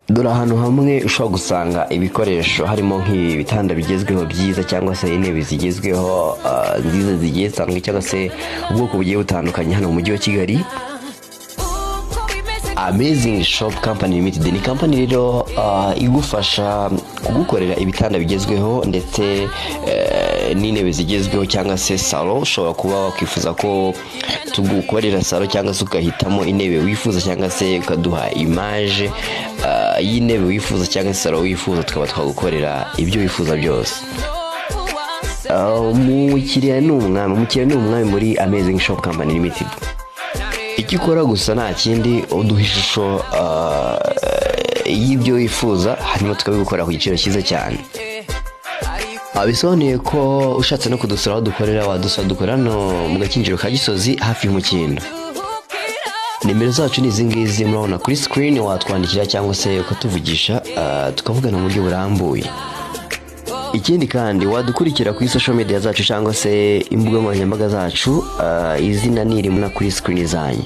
dore ahantu hamwe ushobora gusanga ibikoresho harimo nk'ibitanda bigezweho byiza cyangwa se intebe zigezweho nziza zigiye zitandukanye cyangwa se ubwoko bugiye butandukanye hano mu mujyi wa Kigali. Amazing Shop Company Limited ni company rero igufasha kugukorera ibitanda bigezweho ndetse n'intebe zigezweho cyangwa se salo. Ushobora kuba wakwifuza ko tugukorera salo cyangwa se ugahitamo intebe wifuza cyangwa se ukaduha image y'intebe wifuza cyangwa se salo wifuza, tukaba twagukorera ibyo wifuza byose. Umukiriya ni umwami muri Amazing Shop Company Limited. Icyo ukora gusa nta kindi, uduha ishusho y'ibyo wifuza hanyuma tukabigukora ku giciro cyiza cyane. Bisobanuye ko ushatse no kudusura aho dukorera wadusura no mu Gakinjiro ka Gisozi hafi y'Umukindo. Nimero zacu ni izi ngizi murabona kuri screen, watwandikira cyangwa se ukatuvugisha tukavugana mu buryo burambuye. Ikindi kandi wadukurikira kuri social media zacu cyangwa se imbuga nkoranyambaga zacu, izina niri muna kuri screen zanyu.